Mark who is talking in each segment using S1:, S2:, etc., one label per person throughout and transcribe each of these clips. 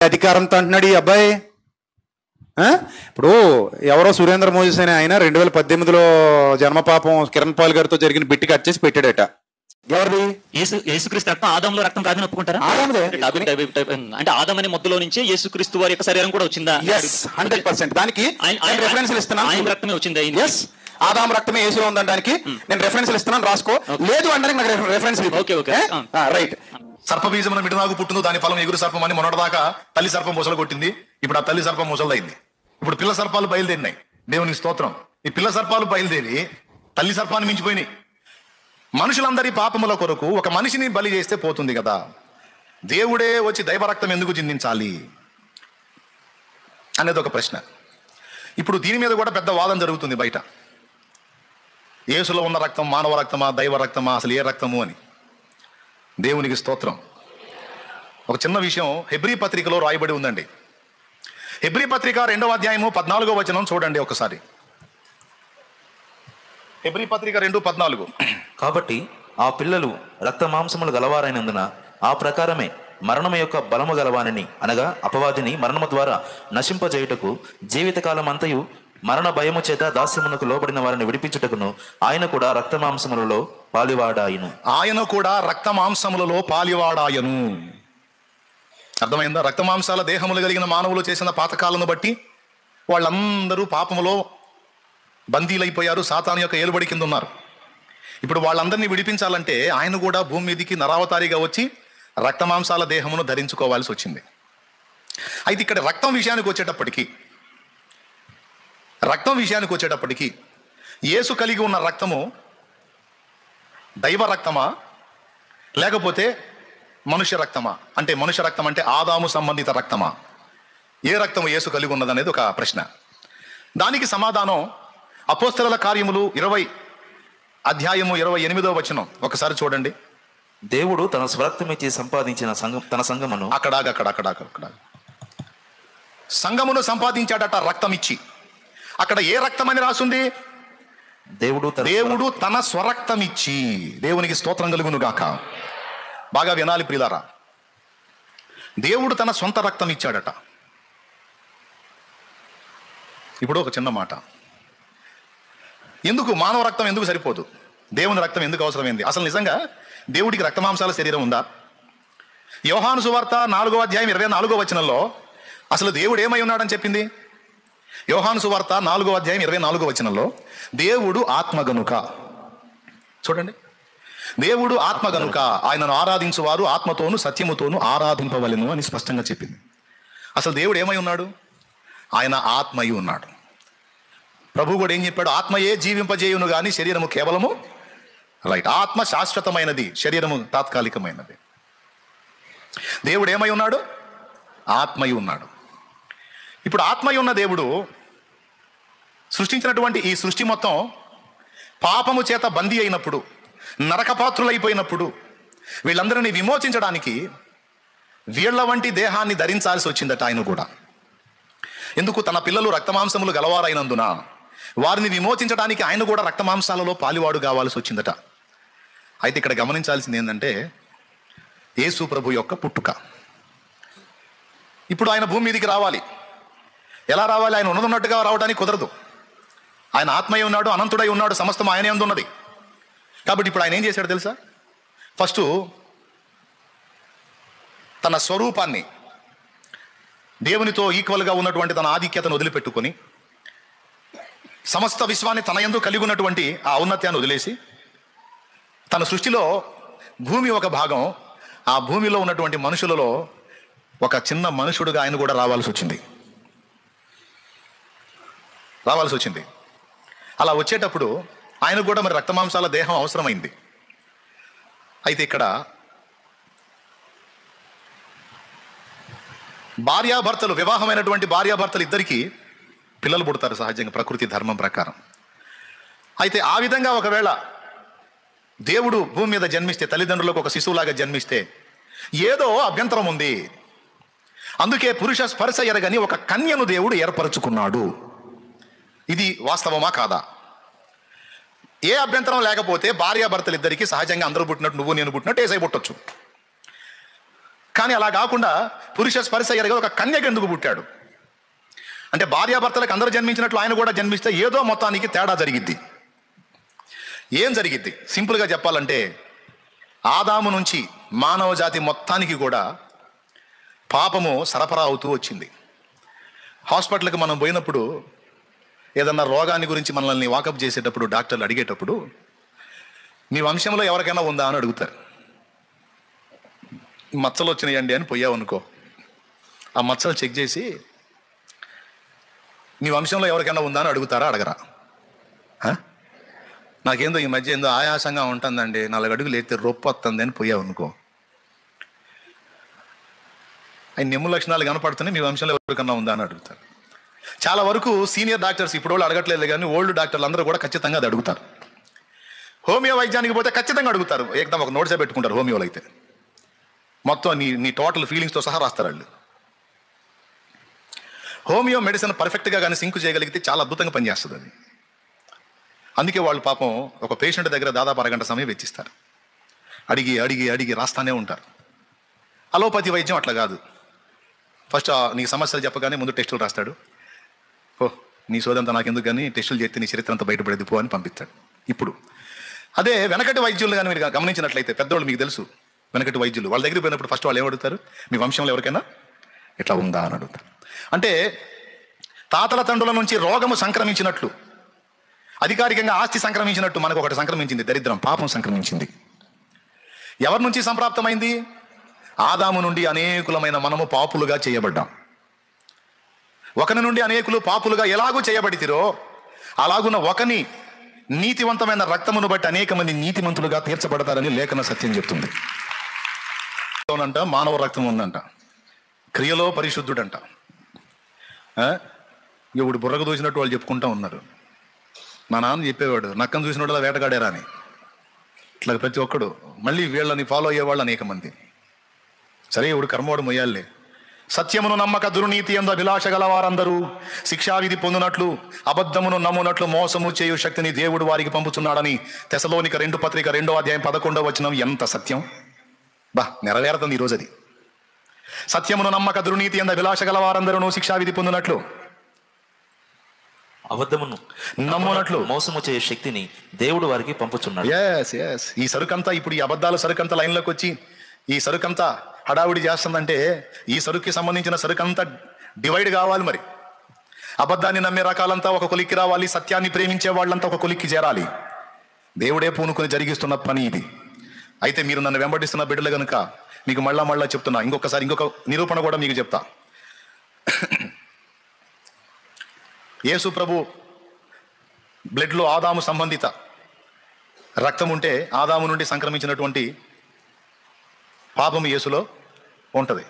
S1: అధికారంతో అంటున్నాడు ఈ అబ్బాయి. ఇప్పుడు ఎవరో సురేంద్ర మోజెస్ అనే ఆయన 2018లో జన్మపాపం కిరణ్ పాల్ గారితో జరిగిన బిట్టి కట్ చేసి పెట్టాడట. ఎవరిది?
S2: యేసుక్రీస్తు రక్తం ఆదంలో రక్తం కాదని ఒప్పుకుంటారా? అంటే ఆదం అనే ముద్దలో నుంచి యేసుక్రీస్తు వారి యొక్క శరీరం కూడా వచ్చిందా?
S1: 100%. దానికి రెఫరెన్స్ ఇస్తున్నాను.
S2: ఆయన రక్తమే వచ్చింది.
S1: ఆదాం రక్తమే యేసులో ఉందనడానికి నేను రెఫరెన్స్ ఇస్తున్నాను, రాసుకో. లేదు అంటే నాకు రెఫరెన్స్ రైట్.
S3: సర్పబీజమున మిడనాగు పుట్టిందో దాని ఫలం ఎగురు సర్పం అని మొన్నటిదాకా తల్లి సర్పం ముసలు కొట్టింది. ఇప్పుడు ఆ తల్లి సర్పం ముసలైంది. ఇప్పుడు పిల్ల సర్పాలు బయలుదేరినాయి. దేవునికి స్తోత్రం. ఈ పిల్ల సర్పాలు బయలుదేరి తల్లి సర్పాన్ని మించిపోయినాయి. మనుషులందరి పాపముల కొరకు ఒక మనిషిని బలి చేస్తే పోతుంది కదా, దేవుడే వచ్చి దైవరక్తం ఎందుకు చిందించాలి అనేది ఒక ప్రశ్న. ఇప్పుడు దీని మీద కూడా పెద్ద వాదన జరుగుతుంది బయట. యేసులో ఉన్న రక్తం మానవ రక్తమా, దైవ రక్తమా, అసలు ఏ రక్తము అని. దేవునికి స్తోత్రం. ఒక చిన్న విషయం హెబ్రీ పత్రికలో రాయబడి ఉందండి. హెబ్రీ పత్రిక 2వ అధ్యాయము 14వ వచనం చూడండి ఒకసారి. హెబ్రీ పత్రిక 2:14.
S4: కాబట్టి ఆ పిల్లలు రక్త మాంసములు గలవారైనందున ఆ ప్రకారమే మరణము యొక్క బలము గలవానిని, అనగా అపవాదిని మరణము ద్వారా నశింపజేయుటకు జీవితకాలం అంతయు మరణ భయము చేత దాస్యమునకు లోబడిన వారిని విడిపించుటకును ఆయన కూడా రక్త మాంసములలో పాలివాడాయను.
S3: ఆయన కూడా రక్త మాంసములలో పాలివాడాయను. అర్థమైందా? రక్త మాంసాల దేహములు కలిగిన మానవులు చేసిన పాతకాలను బట్టి వాళ్ళందరూ పాపములో బందీలైపోయారు, సాతాను యొక్క ఏలుబడి కింద ఉన్నారు. ఇప్పుడు వాళ్ళందరినీ విడిపించాలంటే ఆయన కూడా భూమి మీదికి నరావతారిగా వచ్చి రక్త మాంసాల దేహమును ధరించుకోవాల్సి వచ్చింది. అయితే ఇక్కడ రక్తం విషయానికి వచ్చేటప్పటికి యేసు కలిగి ఉన్న రక్తము దైవ రక్తమా లేకపోతే మనుష్య రక్తమా? అంటే మనుష్య రక్తం అంటే ఆదాము సంబంధిత రక్తమా? ఏ రక్తము యేసు కలిగి ఉన్నదనేది ఒక ప్రశ్న. దానికి సమాధానం అపోస్తలుల కార్యములు 20 అధ్యాయము 28వ వచనం ఒకసారి చూడండి.
S4: దేవుడు తన స్వరక్తమిచ్చి సంపాదించిన తన సంఘమును
S3: అక్కడ సంఘమును సంపాదించాడట రక్తం ఇచ్చి. అక్కడ ఏ రక్తం అని రాసుంది? దేవుడు తన స్వరక్తం ఇచ్చి. దేవునికి స్తోత్రం కలుగును గాక. బాగా వినాలి ప్రియులారా. దేవుడు తన సొంత రక్తం ఇచ్చాడట. ఇప్పుడు ఒక చిన్న మాట, ఎందుకు మానవ రక్తం ఎందుకు సరిపోదు? దేవుని రక్తం ఎందుకు అవసరమైంది? అసలు నిజంగా దేవుడికి రక్తమాంసాల శరీరం ఉందా? యోహాను సువార్త 4వ అధ్యాయం 24వ వచనంలో అసలు దేవుడు ఏమై ఉన్నాడని చెప్పింది. యోహాను సువార్త 4వ అధ్యాయం 24వ వచనంలో దేవుడు ఆత్మ గనుక, చూడండి, దేవుడు ఆత్మ గనుక ఆయనను ఆరాధించువారు ఆత్మతోను సత్యముతోను ఆరాధింపవలెను అని స్పష్టంగా చెప్పింది. అసలు దేవుడు ఏమై ఉన్నాడు? ఆయన ఆత్మయి ఉన్నాడు. ప్రభు కూడా ఏం చెప్పాడు? ఆత్మయే జీవింపజేయును కానీ శరీరము కేవలము రైట్. ఆత్మ శాశ్వతమైనది, శరీరము తాత్కాలికమైనది. దేవుడు ఏమై ఉన్నాడు? ఆత్మయి ఉన్నాడు. ఇప్పుడు ఆత్మయి ఉన్న దేవుడు సృష్టించినటువంటి ఈ సృష్టి మొత్తం పాపము చేత బందీ అయినప్పుడు, నరకపాత్రులైపోయినప్పుడు వీళ్ళందరినీ విమోచించడానికి వీళ్ల వంటి దేహాన్ని ధరించాల్సి వచ్చిందట ఆయన కూడా. ఎందుకు? తన పిల్లలు రక్తమాంసములు గలవారైనందున వారిని విమోచించడానికి ఆయన కూడా రక్తమాంసాలలో పాలివాడు కావాల్సి వచ్చిందట. అయితే ఇక్కడ గమనించాల్సింది ఏంటంటే యేసు ప్రభు యొక్క పుట్టుక. ఇప్పుడు ఆయన భూమి మీదకి రావాలి. ఎలా రావాలి? ఆయన ఉన్నట్టుగా రావడానికి కుదరదు. ఆయన ఆత్మయ్య ఉన్నాడు, అనంతుడై ఉన్నాడు, సమస్తం ఆయనే యందు ఉన్నది. కాబట్టి ఇప్పుడు ఆయన ఏం చేశాడు తెలుసా? ఫస్ట్ తన స్వరూపాన్ని, దేవునితో ఈక్వల్గా ఉన్నటువంటి తన ఆధిక్యతను వదిలిపెట్టుకొని సమస్త విశ్వాన్ని తన యందు కలిగి ఉన్నటువంటి ఆ ఔన్నత్యాన్ని వదిలేసి తన సృష్టిలో భూమి ఒక భాగం, ఆ భూమిలో ఉన్నటువంటి మనుషులలో ఒక చిన్న మనుషుడుగా ఆయన కూడా రావాల్సి వచ్చింది. అలా వచ్చేటప్పుడు ఆయన కూడా మరి రక్తమాంసాల దేహం అవసరమైంది. అయితే ఇక్కడ భార్యాభర్తలు, వివాహమైనటువంటి భార్యాభర్తలు ఇద్దరికీ పిల్లలు పుడతారు సహజంగా ప్రకృతి ధర్మం ప్రకారం. అయితే ఆ విధంగా ఒకవేళ దేవుడు భూమి మీద జన్మిస్తే, తల్లిదండ్రులకు ఒక శిశువులాగా జన్మిస్తే ఏదో అభ్యంతరం ఉంది. అందుకే పురుష స్పర్శ ఎరగని ఒక కన్యను దేవుడు ఏర్పరచుకున్నాడు. ఇది వాస్తవమా కాదా? ఏ అభ్యంతరం లేకపోతే భార్యాభర్తలు ఇద్దరికి సహజంగా అందరూ పుట్టినట్టు, నువ్వు నేను పుట్టినట్టు ఏసై పుట్టొచ్చు. కానీ అలా కాకుండా పురుష స్పర్శ ఎరగ ఒక కన్యకు ఎందుకు పుట్టాడు అంటే భార్యాభర్తలకు అందరూ జన్మించినట్లు ఆయన కూడా జన్మిస్తే ఏదో మొత్తానికి తేడా జరిగిద్ది. ఏం జరిగిద్ది? సింపుల్గా చెప్పాలంటే ఆదాము నుంచి మానవ జాతి మొత్తానికి కూడా పాపము సరఫరా అవుతూ వచ్చింది. హాస్పిటల్కి మనం పోయినప్పుడు ఏదన్నా రోగాన్ని గురించి మనల్ని వాకప్ చేసేటప్పుడు డాక్టర్లు అడిగేటప్పుడు మీ వంశంలో ఎవరికైనా ఉందా అని అడుగుతారు. మచ్చలు వచ్చినాయండి అని పోయావనుకో, ఆ మచ్చలు చెక్ చేసి మీ వంశంలో ఎవరికైనా ఉందా అని అడుగుతారా అడగరా? నాకేందో ఈ మధ్య ఏందో ఆయాసంగా ఉంటుందండి, 4 అడుగులు ఎత్తే రొప్పు వస్తుంది అని పోయావనుకో, ఆయన నెమ్ము లక్షణాలు కనపడుతున్నాయి, మీ వంశంలో ఎవరికన్నా ఉందా అని అడుగుతారు. చాలా వరకు సీనియర్ డాక్టర్స్ ఇప్పుడు వాళ్ళు అడగట్లేదు కానీ ఓల్డ్ డాక్టర్లు అందరూ కూడా ఖచ్చితంగా అది అడుగుతారు. హోమియో వైద్యానికి పోతే ఖచ్చితంగా అడుగుతారు, ఏకదం ఒక నోట్సే పెట్టుకుంటారు. హోమియోలు అయితే మొత్తం నీ టోటల్ ఫీలింగ్స్తో సహా రాస్తారు వాళ్ళు. హోమియో మెడిసిన్ పర్ఫెక్ట్గా కానీ సింక్ చేయగలిగితే చాలా అద్భుతంగా పనిచేస్తుంది అది. అందుకే వాళ్ళు పాపం ఒక పేషెంట్ దగ్గర దాదాపు అరగంట సమయం వెచ్చిస్తారు, అడిగి అడిగి అడిగి రాస్తానే ఉంటారు. అలోపతి వైద్యం అట్లా కాదు, ఫస్ట్ నీకు సమస్యలు చెప్పగానే ముందు టెస్టులు రాస్తాడు. ఓ నీ సోదంతా నాకెందుకు కానీ టెస్టులు చేస్తే నీ చరిత్ర అంతా బయటపడేది పో అని పంపిస్తాడు. ఇప్పుడు అదే వెనకటి వైద్యులు కానీ మీరు గమనించినట్లయితే పెద్దవాళ్ళు మీకు తెలుసు, వెనకటి వైద్యులు వాళ్ళ దగ్గరికి పోయినప్పుడు ఫస్ట్ వాళ్ళు ఏమడుగుతారు? మీ వంశంలో ఎవరికైనా ఇట్లా ఉందా అని అడుగుతారు. అంటే తాతల తండ్రుల నుంచి రోగము సంక్రమించినట్లు, అధికారికంగా ఆస్తి సంక్రమించినట్టు మనకు ఒకటి సంక్రమించింది, దరిద్రం, పాపం సంక్రమించింది. ఎవరి నుంచి సంప్రాప్తమైంది? ఆదాము నుండి అనేకులమైన మనము పాపులుగా చేయబడ్డాం. ఒకని నుండి అనేకులు పాపులుగా ఎలాగూ చేయబడితిరో అలాగున్న ఒకని నీతివంతమైన రక్తమును బట్టి అనేక మంది నీతిమంతులుగా తీర్చబడతారని లేఖన సత్యం చెప్తుంది. అంట మానవ రక్తం ఉందంట, క్రియలో పరిశుద్ధుడంట. ఇప్పుడు బుర్రకు దూసినట్టు వాళ్ళు చెప్పుకుంటా ఉన్నారు. మా నాన్న చెప్పేవాడు, నక్కను చూసినట్టు వేటగాడారా అని. ఇట్లా ప్రతి ఒక్కడు మళ్ళీ వీళ్ళని ఫాలో అయ్యేవాళ్ళు అనేక మంది. సరే ఇప్పుడు కర్మవాడు మొయ్యాలే. సత్యమును నమ్మక దుర్నీతి యందు అభిలాష గల వారందరూ శిక్షావిధి పొందినట్లు అబద్ధమును నమ్మునట్లు మోసము చేయు శక్తిని దేవుడు వారికి పంపుతున్నాడని తెసలోనిక 2:11 ఎంత సత్యం బా నెరవేరుతుంది ఈరోజు అది. సత్యమును నమ్మక దుర్నీతి యందు అభిలాష గల వారందరూ శిక్షావిధి పొందినట్లు
S4: అబద్ధమును
S3: నమ్మునట్లు
S4: మోసము చేయు శక్తిని దేవుడు వారికి పంపుచున్నాడు.
S3: ఈ సరుకంతా ఇప్పుడు ఈ అబద్ధాల సరుకంతా లైన్లోకి వచ్చి ఈ సరుకంతా హడావుడి చేస్తుందంటే ఈ సరుకుకి సంబంధించిన సరుకంతా డివైడ్ కావాలి. మరి అబద్ధాన్ని నమ్మే రకాలంతా ఒక కొలిక్కి రావాలి, సత్యాన్ని ప్రేమించే వాళ్ళంతా ఒక కొలిక్కి చేరాలి. దేవుడే పూనుకొని జరిగిస్తున్న పని ఇది. అయితే మీరు నన్ను వెంబడిస్తున్న బిడ్డలు కనుక మీకు మళ్ళా చెప్తున్నా, ఇంకొక నిరూపణ కూడా మీకు చెప్తా. యేసు ప్రభు బ్లడ్లో ఆదాము సంబంధిత రక్తం ఉంటే ఆదాము నుండి సంక్రమించినటువంటి పాపము యేసులో ఉంటుంది.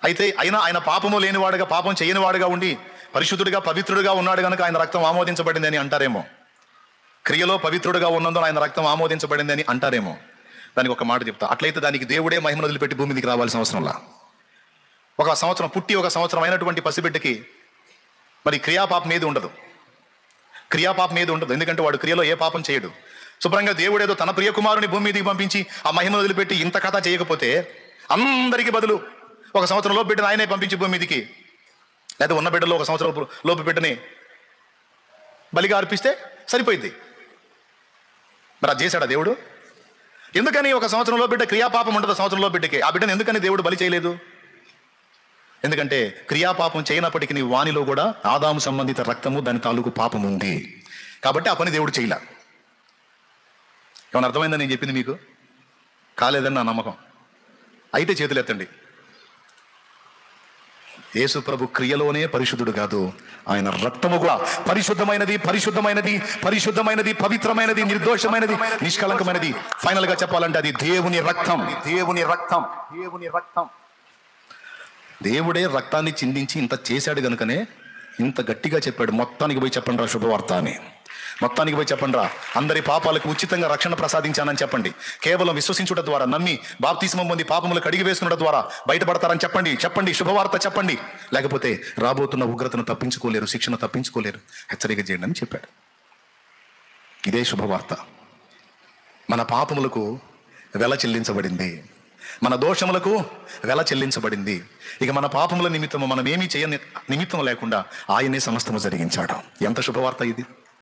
S3: అయితే అయినా ఆయన పాపము లేనివాడుగా, పాపం చేయనివాడుగా ఉండి పరిశుద్ధుడిగా పవిత్రుడిగా ఉన్నాడు కనుక ఆయన రక్తం ఆమోదించబడింది అని అంటారేమో. క్రియలో పవిత్రుడిగా ఉన్నందున ఆయన రక్తం ఆమోదించబడింది అని అంటారేమో. దానికి ఒక మాట చెప్తా. అట్లయితే దానికి దేవుడే మహిమను వదిలిపెట్టి భూమి మీదకి రావాల్సిన అవసరంలా. ఒక సంవత్సరం పుట్టి 1 సంవత్సరం అయినటువంటి పసిబిడ్డకి మరి క్రియాపాపం ఏది ఉండదు, క్రియాపాపం ఏది ఉండదు. ఎందుకంటే వాడు క్రియలో ఏ పాపం చేయడు. శుభ్రంగా దేవుడేదో తన ప్రియకుమారుని భూమి మీదకి పంపించి ఆ మహిమను వదిలిపెట్టి ఇంత కథ చేయకపోతే అందరికీ బదులు 1 సంవత్సరం లోపు బిడ్డను ఆయనే పంపించి భూమి మీదకి, లేదా ఉన్న బిడ్డలో 1 సంవత్సరం లోపు బిడ్డని బలిగా అర్పిస్తే సరిపోయింది. మరి అది చేశాడా దేవుడు? ఎందుకని 1 సంవత్సరంలో బిడ్డ క్రియాపాపం ఉండదు, సంవత్సరంలో బిడ్డకి ఆ బిడ్డను ఎందుకని దేవుడు బలి చేయలేదు? ఎందుకంటే క్రియాపాపం చేయనప్పటికీ నీ వాణిలో కూడా ఆదాము సంబంధిత రక్తము దాని తాలూకు పాపం ఉంది కాబట్టి ఆ పని దేవుడు చేయలే. ఏమైనా అర్థమైందని నేను చెప్పింది మీకు? కాలేదని నా నమ్మకం. అయితే చేతులు ఎత్తండి. యేసు ప్రభు క్రియలోనే పరిశుద్ధుడు కాదు, ఆయన రక్తము కూడా పరిశుద్ధమైనది, పరిశుద్ధమైనది, పరిశుద్ధమైనది, పవిత్రమైనది, నిర్దోషమైనది, నిష్కలంకమైనది. ఫైనల్ గా చెప్పాలంటే అది దేవుని రక్తం. దేవుని రక్తం, దేవుని రక్తం. దేవుడే రక్తాన్ని చిందించి ఇంత చేశాడు కనుకనే ఇంత గట్టిగా చెప్పాడు, మొత్తానికి పోయి చెప్పండి రా శుభవార్త అని. మొత్తానికి పోయి చెప్పండి రా, అందరి పాపాలకు ఉచితంగా రక్షణ ప్రసాదించానని చెప్పండి. కేవలం విశ్వసించుట ద్వారా, నమ్మి బాప్తిస్మం పొంది పాపములు కడిగి వేసుకున్న ద్వారా బయటపడతారని చెప్పండి. చెప్పండి, శుభవార్త చెప్పండి. లేకపోతే రాబోతున్న ఉగ్రతను తప్పించుకోలేరు, శిక్షణ తప్పించుకోలేరు. హెచ్చరిక చేయండి అని చెప్పాడు. ఇదే శుభవార్త. మన పాపములకు వెల చెల్లించబడింది. మన దోషములకు వెల చెల్లించబడింది. ఇక మన పాపముల నిమిత్తము మనం ఏమీ చేయని నిమిత్తం లేకుండా ఆయనే సమస్తము జరిగించాడు. ఎంత శుభవార్త ఇది!